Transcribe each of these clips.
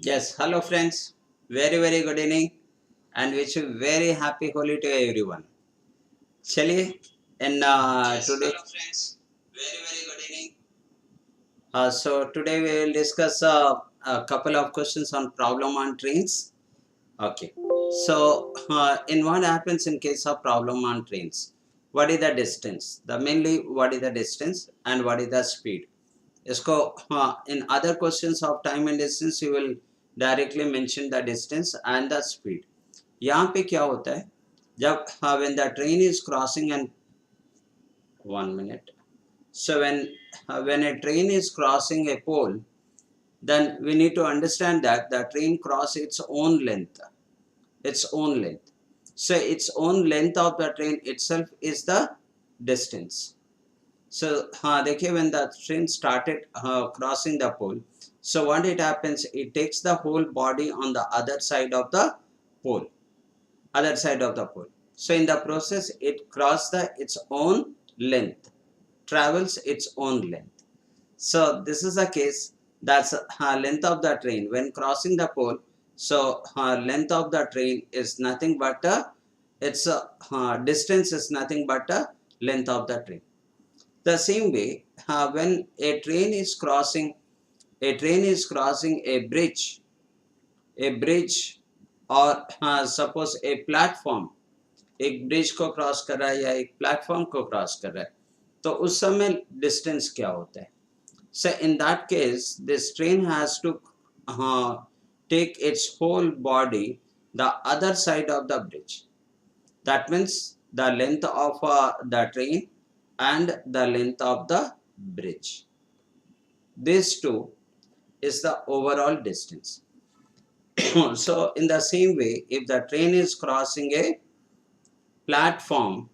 Yes, hello friends. Very good evening and wish you very happy Holi to everyone. चलिए in today. Hello friends. Very good evening. So today we will discuss a couple of questions on problem on trains. Okay. So in what happens in case of problem on trains? What is the distance? The mainly what is the distance and what is the speed? इसको in other questions of time and distance you will directly mention the distance and the speed. यहाँ पे क्या होता है जब when the train is crossing and 1 minute. So when a train is crossing a pole, then we need to understand that the train cross its own length. Its own length. So its own length of the train itself is the distance. So देखिए when the train started crossing the pole, so what it happens, it takes the whole body on the other side of the pole, So in the process, it crosses its own length, travels its own length. So this is the case. That's length of the train when crossing the pole. So length of the train is nothing but its distance is nothing but length of the train. The same way, when a train is crossing a bridge or suppose a platform, एक bridge को cross कर रहा है या एक platform को cross कर रहा है, तो उस समय डिस्टेंस क्या होता है? So in that case, this train has to take its whole body the other side of the bridge. That means the length of the train and the length of the bridge. These two is the overall distance. So in the same way, if the train is crossing a platform,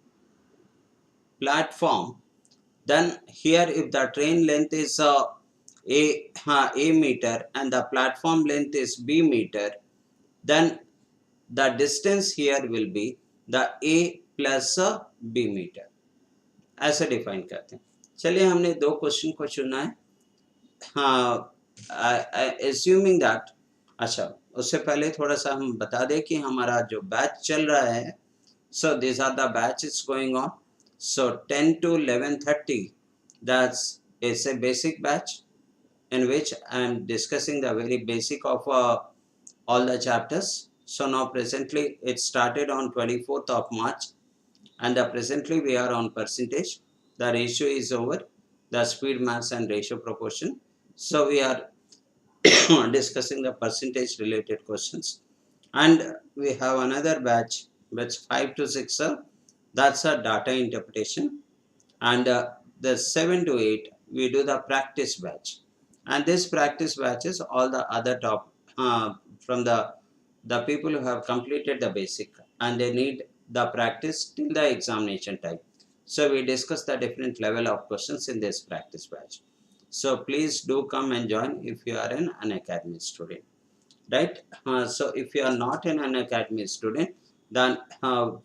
then here if the train length is a meter and the platform length is b meter, then the distance here will be the a plus b meter. ऐसे define करते हैं. चलिए हमने दो question को चुना है. हाँ, assuming that, अच्छा उससे पहले थोड़ा सा हम बता दें कि हमारा जो बैच चल रहा है, so these are the batches going on. So 10 to 11:30, that's is a basic batch in which I am discussing the very basic of all the chapters. So now presently it started on 24th of March and presently we are on percentage. The ratio is over, the speed, mass and ratio proportion. So we are discussing the percentage related questions, and we have another batch 5 to 6, that's a data interpretation, and the 7 to 8 we do the practice batch, and this practice batch is all the other top from the people who have completed the basic and they need the practice till the examination time. So we discuss the different level of questions in this practice batch. So please do come and join if you are an Unacademy student, right? So if you are not an Unacademy student, then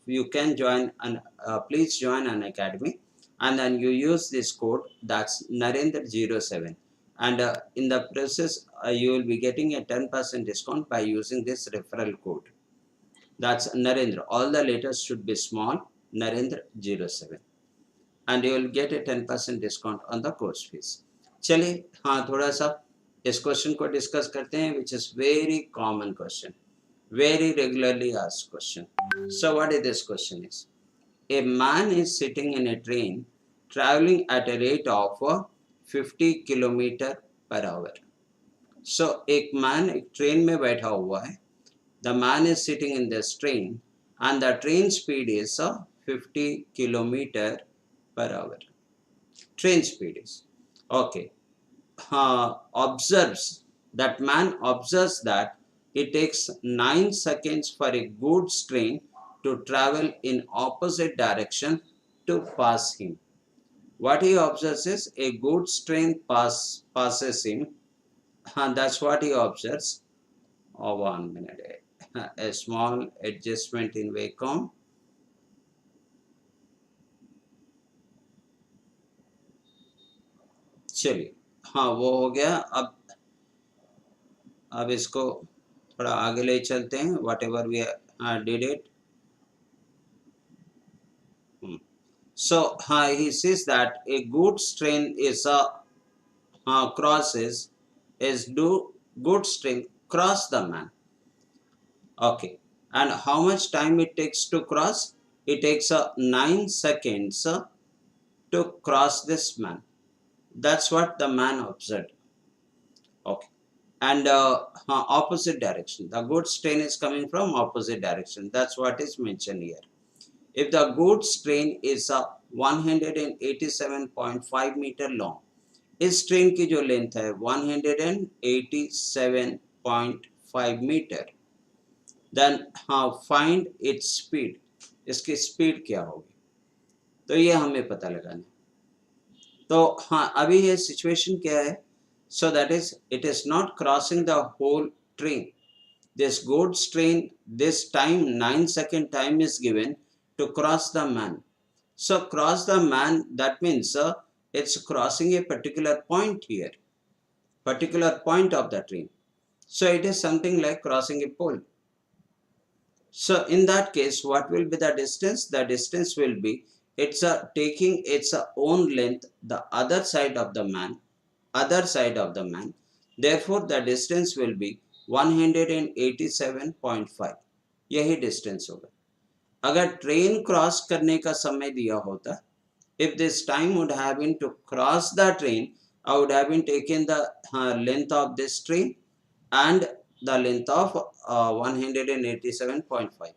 you can join and please join Unacademy, and then you use this code, that's Narendra07, and in the process you will be getting a 10% discount by using this referral code. That's Narendra. All the letters should be small, Narendra07, and you will get a 10% discount on the course fees. चलिए हाँ थोड़ा सा इस question को discuss करते हैं, which is very common question, very regularly asked question. So what is this question is? A man is sitting in a train traveling at a rate of 50 kilometre per hour. So एक man एक train में बैठा हुआ है. The man is sitting in this train and the train speed is 50 kilometer per hour. Train speed is okay. That man observes that it takes 9 seconds for a goods train to travel in opposite direction to pass him. What he observes is a goods train passes him, and that's what he observes. Oh, 1 minute. A small adjustment in Wacom. चलिए हाँ वो हो गया. अब अब इसको थोड़ा आगे ले चलते हैं, whatever we did it. So he says that a goods train is a crosses is do goods train cross the man. Okay, and how much time it takes to cross? It takes 9 seconds to cross this man. That's what the man observed. Okay, and opposite direction. The goods train is coming from opposite direction. That's what is mentioned here. If the goods train is 187.5 meter long, इस train की जो length है 187.5 metre, then find its speed, इसकी speed क्या होगी, तो ये हमें पता लगाना. तो अभी ये सिचुएशन क्या है, so that is it is not crossing the whole train. This goods train, this time 9 second time is given to cross the man. So cross the man, that means it's crossing a particular point here, particular point of the train. So it is something like crossing a pole. So in that case, what will be the distance? The distance will be, it's taking its own length, the other side of the man, other side of the man. Therefore the distance will be 187.5. यही distance होगा. अगर train cross करने का समय दिया होता, if this time would have been to cross the train, I would have been taken the length of this train and the length of 187.5.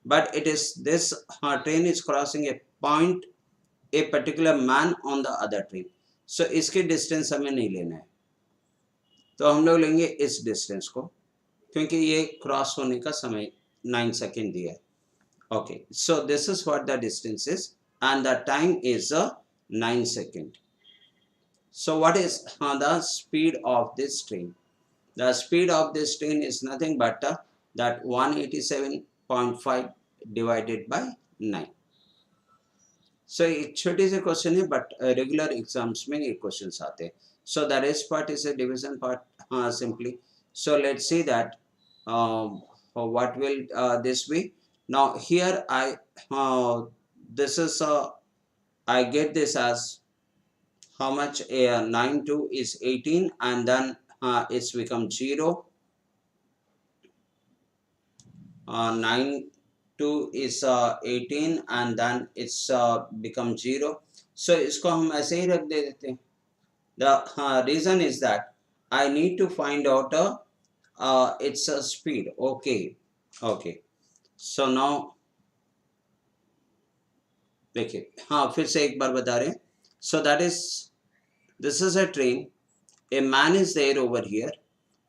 But it is this train is crossing a point, a particular man on the other train. So इसके distance हमें नहीं लेना है, तो हम लोग लेंगे इस डिस्टेंस को, क्योंकि ये क्रॉस होने का समय 9 सेकेंड दिया है. Okay, so this is what the distance is and the time is 9 seconds. So what is the speed of this train? The speed of this train is nothing but that 187.5 divided by 9. So एक छोटी सी question है, but regular exams में ये questions आते हैं. So the rest part is a division part simply. So let's see that what will this be. Now here this is I get this as how much 9 2 is 18, and then it's become 0. 9 2 is 18 and then it's become 0. So इसको हम ऐसे ही रख देते हैं. The reason is that I need to find out its speed. Okay. So now देखिए, फिर से एक बार बता रहे हैं. So that is, this is a train, a man is there over here,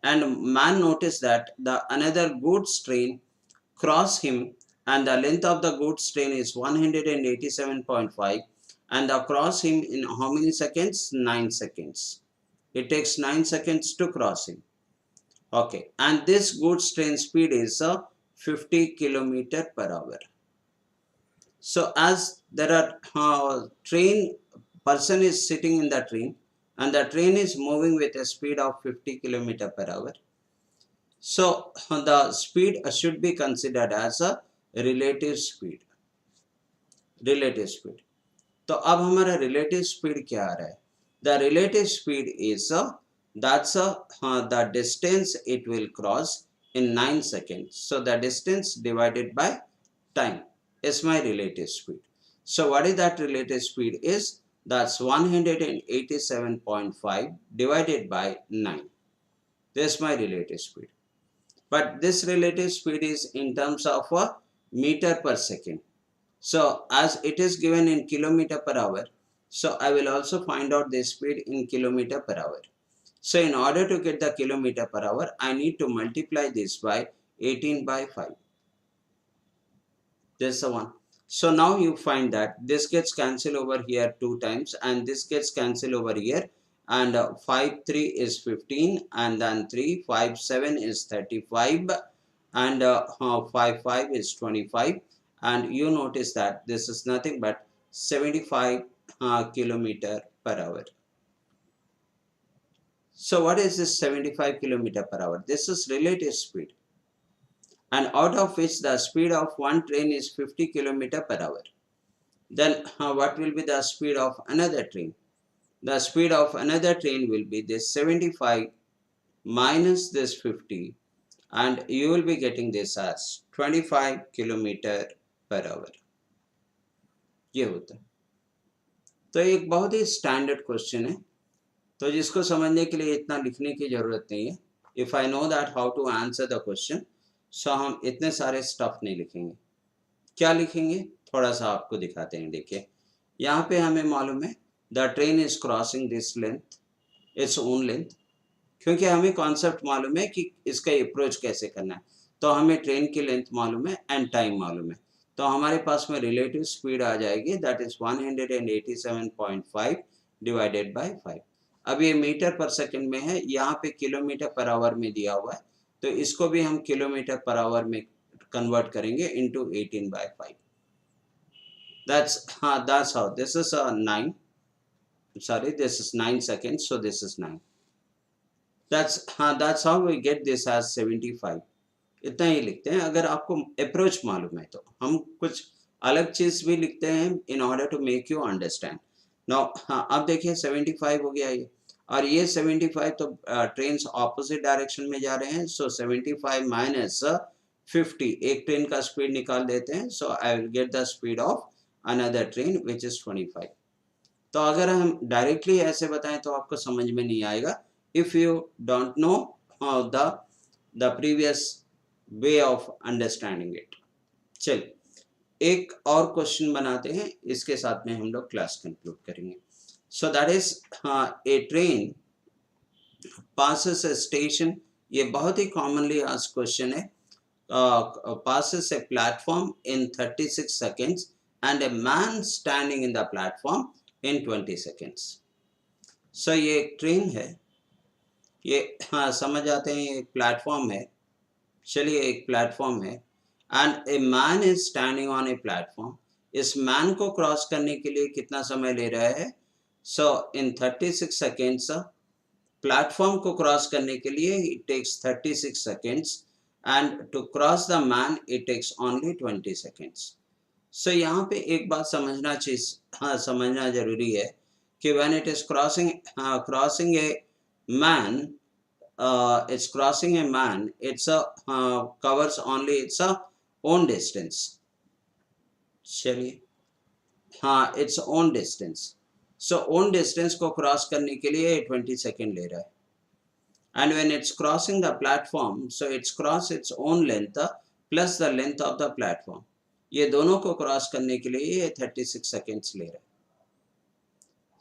and man noticed that the another goods train cross him, and the length of the goods train is 187.5, and the cross him in how many seconds? 9 seconds. It takes 9 seconds to cross him. Okay, and this goods train speed is 50 kilometer per hour. So as there are train person is sitting in the train, and the train is moving with a speed of 50 kilometer per hour. So the speed should be considered as a relative speed. Relative speed. तो अब हमारा relative speed क्या आ रहा है? The relative speed is that's the distance it will cross in 9 seconds. So the distance divided by time is my relative speed. So what is that relative speed is? That's 187.5 divided by 9. This is my relative speed. But this relative speed is in terms of a meter per second. So as it is given in kilometer per hour, so I will also find out the speed in kilometer per hour. So in order to get the kilometer per hour, I need to multiply this by 18 by 5. This is the one. So now you find that this gets cancelled over here 2 times, and this gets cancelled over here, and 5 3 is 15, and then 3 5 7 is 35, and 5 5 is 25, and you notice that this is nothing but 75 kilometer per hour. So what is this 75 kilometer per hour? This is relative speed, and out of which the speed of one train is 50 kilometer per hour. Then what will be the speed of another train? The speed of another train will be this 75 minus this 50, and you will be getting this as 25 kilometre per hour. ये होता है. तो एक बहुत ही standard question है, तो जिसको समझने के लिए इतना लिखने की जरूरत नहीं है. If I know that how to answer the question, so हम इतने सारे स्टफ नहीं लिखेंगे. क्या लिखेंगे थोड़ा सा आपको दिखाते हैं. देखिए यहाँ पे हमें मालूम है the train is crossing this length, its own length. क्योंकि हमें कॉन्सेप्ट मालूम है कि इसका अप्रोच कैसे करना है, तो हमें ट्रेन की लेंथ मालूम है एंड टाइम मालूम है, तो हमारे पास में रिलेटिव स्पीड आ जाएगी, दैट इज 187.5 डिवाइडेड बाय 5. अब ये मीटर पर सेकंड में है, यहाँ पे किलोमीटर पर आवर में दिया हुआ है, तो इसको भी हम किलोमीटर पर आवर में कन्वर्ट करेंगे into 18/5. that's how this is 9, sorry, this is 9 seconds, so this is 9. That's how we get this as 75. इतना ही लिखते हैं. अगर आपको अप्रोच मालूम है तो हम कुछ अलग चीज भी लिखते हैं in order to make you understand. Now अब देखिए 75 हो गया ये, और ये 75 तो ट्रेन ऑपोजिट डायरेक्शन में जा रहे हैं, सो 75 माइनस 50, एक ट्रेन का स्पीड निकाल देते हैं, so I will get the speed of another train which is 25. तो अगर हम डायरेक्टली ऐसे बताएं तो आपको समझ में नहीं आएगा if you don't know the previous way of understanding it. चलिए एक और क्वेश्चन बनाते हैं, इसके साथ में हम लोग क्लास कंक्लूड करेंगे. सो that is a train passes a station. ये बहुत ही कॉमनली आस्क्ड क्वेश्चन है. passes a platform in 36 seconds and a man standing in the platform in 20 seconds. So ये एक ट्रेन है, ये समझ आते हैं, एक प्लेटफॉर्म है. चलिए एक प्लेटफॉर्म है and a man is standing on a platform. इस मैन को क्रॉस करने के लिए कितना समय ले रहा है? So in 36 seconds. प्लेटफॉर्म को क्रॉस करने के लिए it takes 36 seconds and to cross the man it takes only 20 seconds. So यहाँ पे एक बात समझना जरूरी है कि when it is crossing a man, it's crossing a man, it's covers only its own distance. चलिए its own distance. So own distance को क्रॉस करने के लिए 20 सेकेंड ले रहा है. And when it's crossing the platform, so it's cross its own length plus the length of the platform. ये दोनों को क्रॉस करने के लिए ये 36 सेकेंड्स ले रहा है.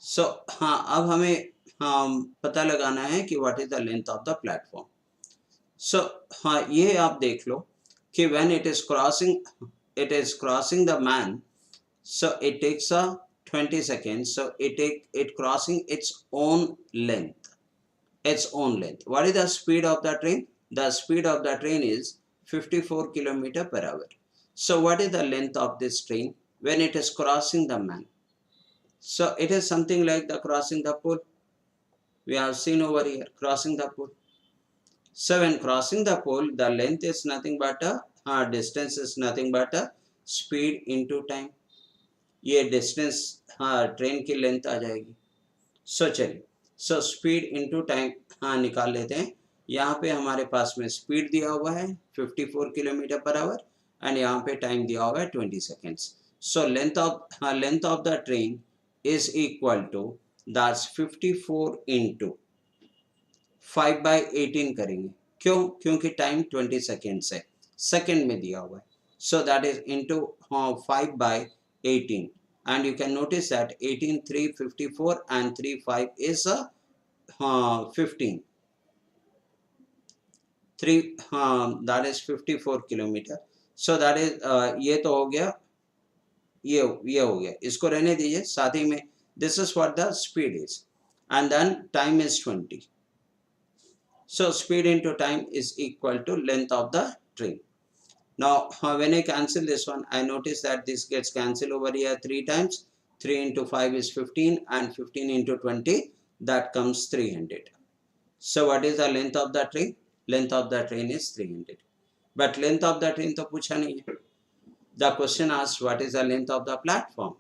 सो अब हमें पता लगाना है कि what is the length of the platform. So ये आप देख लो कि when it is crossing the man, so it takes 20 seconds, so it crossing its own length. What is the speed of the train? The speed of the train is 54 kilometer per hour. So what is the length of this train when it is crossing the man? So it is something like the crossing the pole. We have seen over here crossing the pole. So when crossing the pole, the length is nothing but distance is nothing but speed into time. ये distance train की length आ जाएगी. सो चलिए, so speed into time निकाल लेते हैं. यहाँ पे हमारे पास में स्पीड दिया हुआ है 54 किलोमीटर पर आवर एंड यहाँ पे टाइम दिया हुआ है 20 seconds. So length of the train is equal to that's 54 into 5/18 करेंगे. क्यों? क्योंकि टाइम 20 सेकेंड्स है, सेकेंड में दिया हुआ है. So that is into 5/18, and you can notice that 18 3 54 and 3 5 is 15. 3 that is 54 kilometre. so that is ये तो हो गया, ये हो गया, इसको रहने दीजिए. साथ ही में this is what the speed is and then time is 20. so speed into time is equal to length of the train. Now, when I cancel this one, I notice that this gets cancelled over here 3 times. 3 into 5 is 15 and 15 into 20, that comes 300. So what is the length of the train? Length of the train is 300. But length of the train तो पूछा नहीं है. The question asks what is the length of the platform.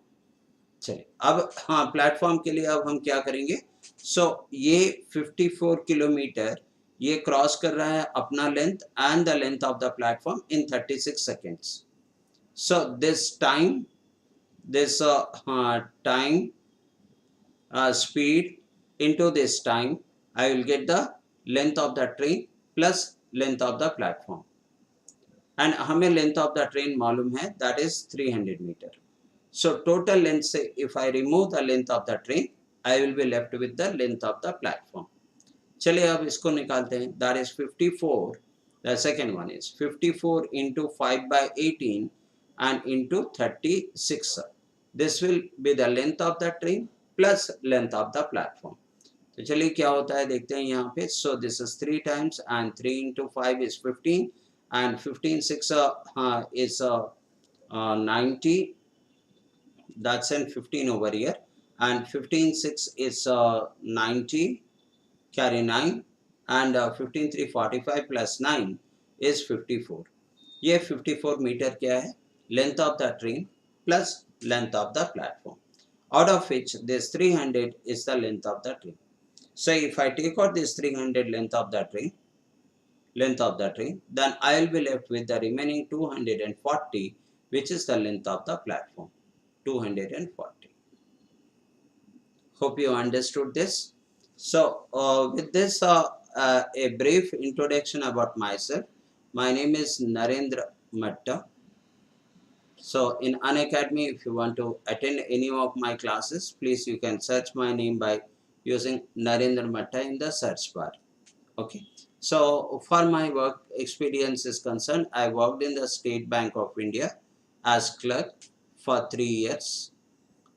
चलिए अब हाँ platform के लिए अब हम क्या करेंगे. सो ये 54 किलोमीटर ये क्रॉस कर रहा है अपना length and the length of the platform in 36 seconds. So this time time speed into this time, I will get the length of the train plus length of the platform. And हमें length of the train मालूम है, that is 300 meter. So total length say if I remove the length of the train, I will be left with the length of the platform. चलिए अब इसको निकालते हैं. That is 54. The second one is 54 into 5 by 18 and into 36. This will be the length of the train plus length of the platform. तो चलिए क्या होता है देखते हैं यहाँ पे. So this is 3 times and 3 into 5 is 15 and 15 6 is 90. That's in 15 over here and 15 6 is 90, carry 9 and 15 3 45 plus 9 is 54. ये 54 मीटर क्या है? Length of the train plus length of the platform, out of which this 300 is the length of the train. So if I take out this 300 length of the train, then I will be left with the remaining 240, which is the length of the platform. 240. Hope you understood this. So with this a brief introduction about myself. My name is Narendra Matta. So in Unacademy, if you want to attend any of my classes, please you can search my name by using Narendra Matta in the search bar. Okay. So for my work experience is concerned, I worked in the State Bank of India as clerk for 3 years.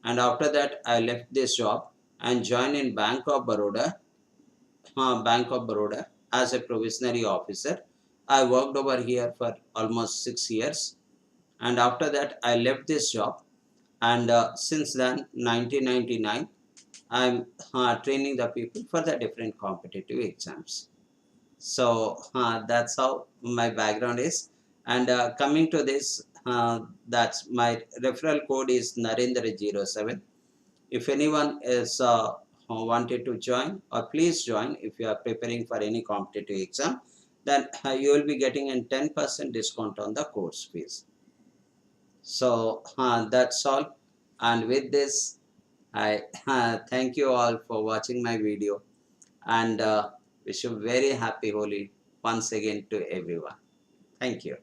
And after that, I left this job and joined in Bank of Baroda as a provisionary officer. I worked over here for almost 6 years. And after that, I left this job. And since then, 1999, I'm training the people for the different competitive exams. So that's how my background is. And coming to this, that's my referral code is Narendra07. If anyone is wanted to join, or please join if you are preparing for any competitive exam, then you will be getting a 10% discount on the course fees. So that's all. And with this, I thank you all for watching my video and wish you very happy Holi once again to everyone. Thank you.